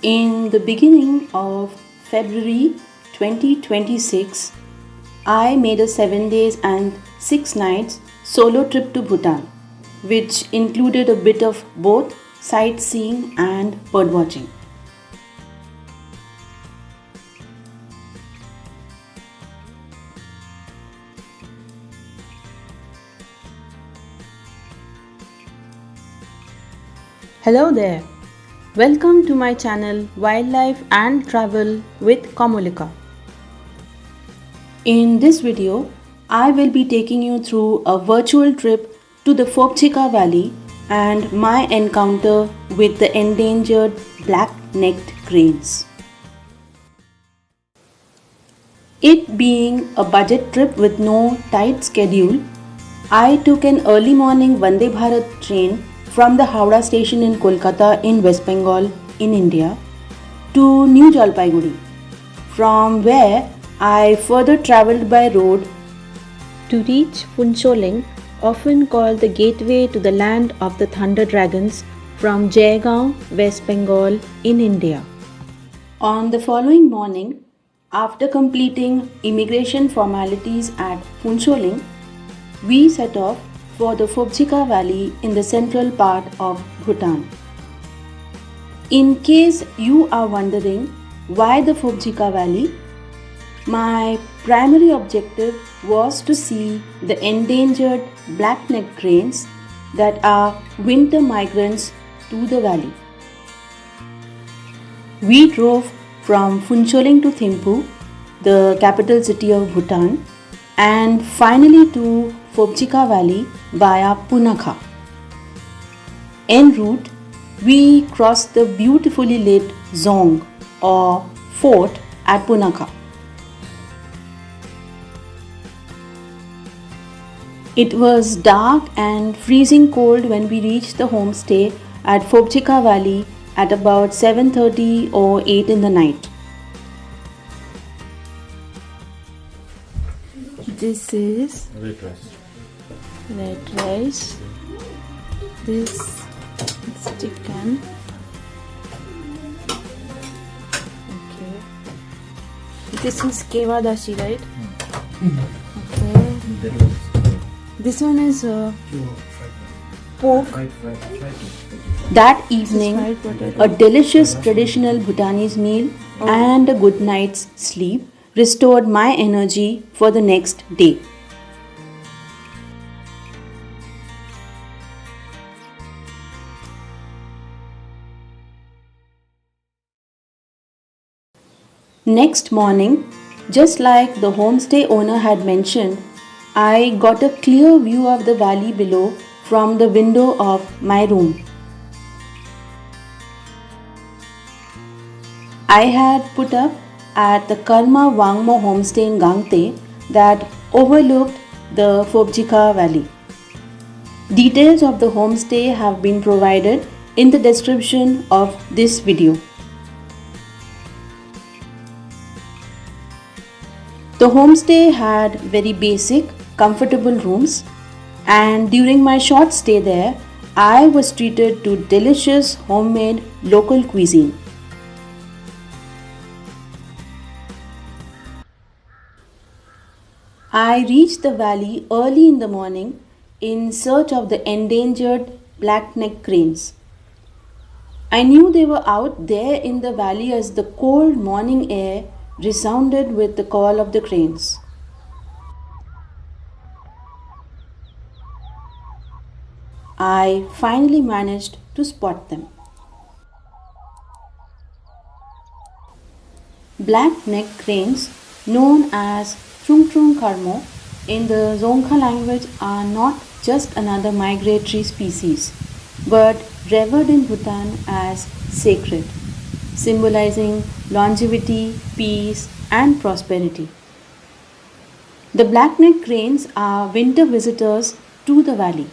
In the beginning of February 2026, I made a 7 days and 6 nights solo trip to Bhutan, which included a bit of both sightseeing and birdwatching. Hello there. Welcome to my channel Wildlife and Travel with Kamolika. In this video, I will be taking you through a virtual trip to the Phobjikha Valley and my encounter with the endangered black-necked cranes. It being a budget trip with no tight schedule, I took an early morning Vande Bharat train from the Howrah station in Kolkata in West Bengal in India to New Jalpaiguri, from where I further travelled by road to reach Phuncholing, often called the gateway to the land of the Thunder Dragons, from Jaigaon, West Bengal in India. On the following morning, after completing immigration formalities at Phuncholing, we set off for the Phobjikha Valley in the central part of Bhutan. In case you are wondering why the Phobjikha Valley, my primary objective was to see the endangered black-necked cranes that are winter migrants to the valley. We drove from Phuncholing to Thimphu, the capital city of Bhutan, and finally to Phobjikha Valley via Punakha. En route, we crossed the beautifully lit Dzongha or fort at Punakha. It was dark and freezing cold when we reached the homestay at Phobjikha Valley at about 7:30 or 8 in the night. This is red rice. This is chicken. Okay. This is keva dashi, right? Okay. This one is pork. That evening, a delicious traditional Bhutanese meal and a good night's sleep restored my energy for the next day. Next morning, just like the homestay owner had mentioned, I got a clear view of the valley below from the window of my room. I had put up at the karmo Wangmo Homestay in Gangte that overlooked the Phobjikha Valley. Details of the homestay have been provided in the description of this video. The homestay had very basic, comfortable rooms, and during my short stay there, I was treated to delicious homemade local cuisine. I reached the valley early in the morning in search of the endangered black-necked cranes. I knew they were out there in the valley as the cold morning air resounded with the call of the cranes. I finally managed to spot them. Black-necked cranes, known as thrung karmo in the Dzongha language, are not just another migratory species, but revered in Bhutan as sacred, symbolizing longevity, peace, and prosperity. The black-necked cranes are winter visitors to the valley.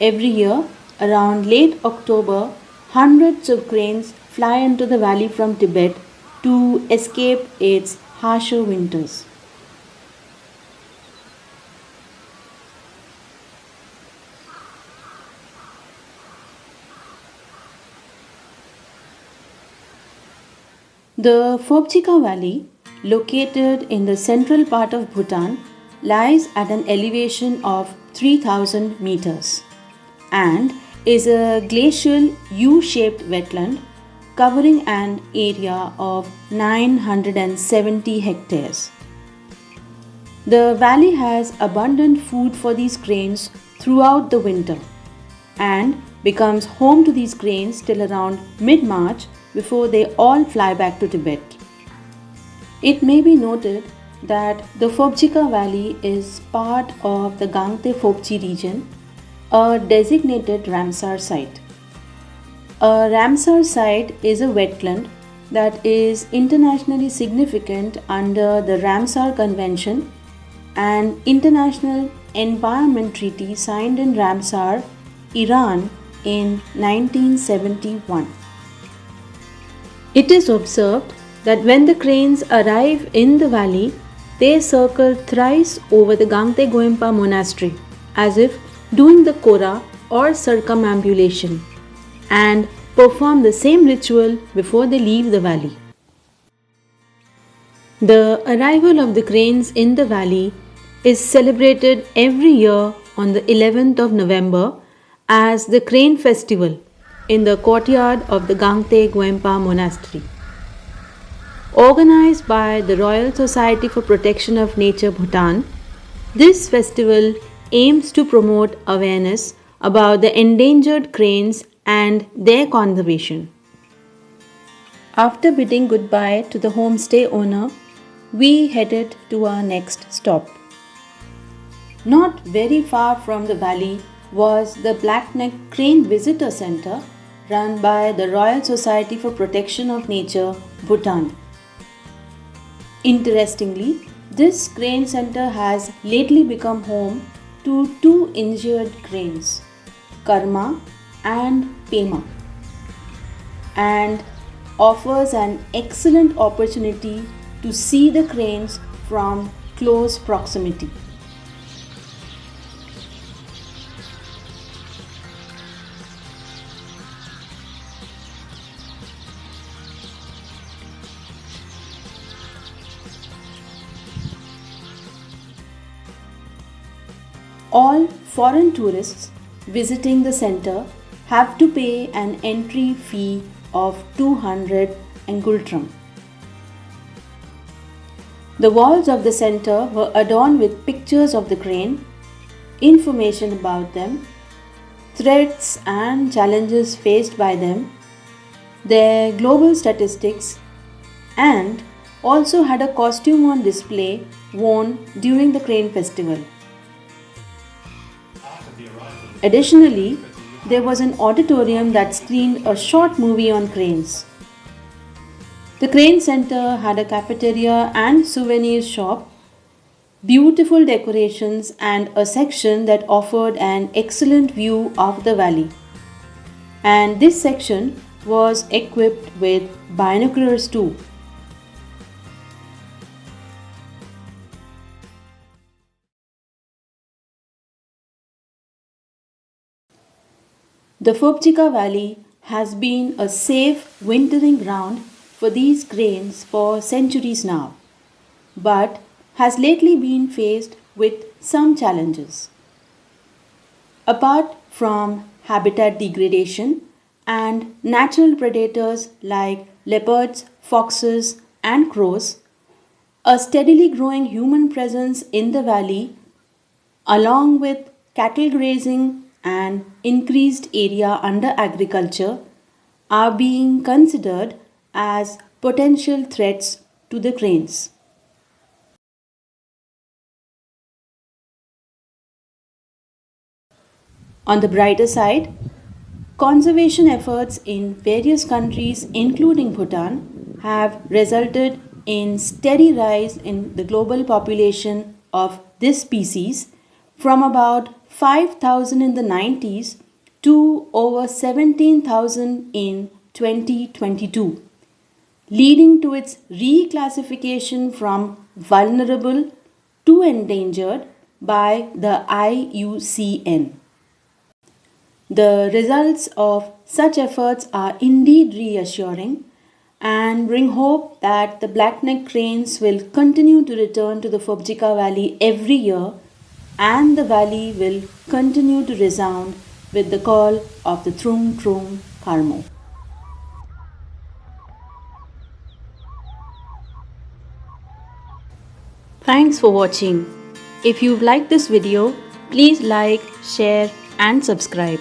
Every year, around late October, hundreds of cranes fly into the valley from Tibet to escape its harsher winters. The Phobjikha Valley, located in the central part of Bhutan, lies at an elevation of 3000 meters and is a glacial U shaped wetland covering an area of 970 hectares. The valley has abundant food for these cranes throughout the winter and becomes home to these cranes till around mid March before they all fly back to Tibet. It may be noted that the Phobjikha Valley is part of the Gangte Phobji region, a designated Ramsar site. A Ramsar site is a wetland that is internationally significant under the Ramsar Convention, an international environment treaty signed in Ramsar, Iran in 1971. It is observed that when the cranes arrive in the valley, they circle thrice over the Gangte Goempa monastery as if doing the Kora or circumambulation and perform the same ritual before they leave the valley. The arrival of the cranes in the valley is celebrated every year on the 11th of November as the Crane Festival in the courtyard of the Gangte Goempa Monastery. Organized by the Royal Society for Protection of Nature Bhutan, this festival aims to promote awareness about the endangered cranes and their conservation. After bidding goodbye to the homestay owner, we headed to our next stop. Not very far from the valley was the Blackneck Crane Visitor Center run by the Royal Society for Protection of Nature, Bhutan. Interestingly, this crane center has lately become home to two injured cranes, Karma and Pema, and offers an excellent opportunity to see the cranes from close proximity. All foreign tourists visiting the center have to pay an entry fee of 200 Ngultram. The walls of the center were adorned with pictures of the crane, information about them, threats and challenges faced by them, their global statistics, and also had a costume on display worn during the crane festival. Additionally, there was an auditorium that screened a short movie on cranes. The Crane Center had a cafeteria and souvenir shop, beautiful decorations, and a section that offered an excellent view of the valley. And this section was equipped with binoculars too. The Phobjikha Valley has been a safe wintering ground for these cranes for centuries now, but has lately been faced with some challenges. Apart from habitat degradation and natural predators like leopards, foxes, and crows, a steadily growing human presence in the valley, along with cattle grazing and increased area under agriculture, are being considered as potential threats to the cranes. On the brighter side, conservation efforts in various countries, including Bhutan, have resulted in steady rise in the global population of this species from about 5,000 in the 90s to over 17,000 in 2022, leading to its reclassification from vulnerable to endangered by the IUCN. The results of such efforts are indeed reassuring, and bring hope that the black-necked cranes will continue to return to the Phobjikha Valley every year, and the valley will continue to resound with the call of the thrung karmo. Thanks for watching. If you've liked this video, please like, share and subscribe.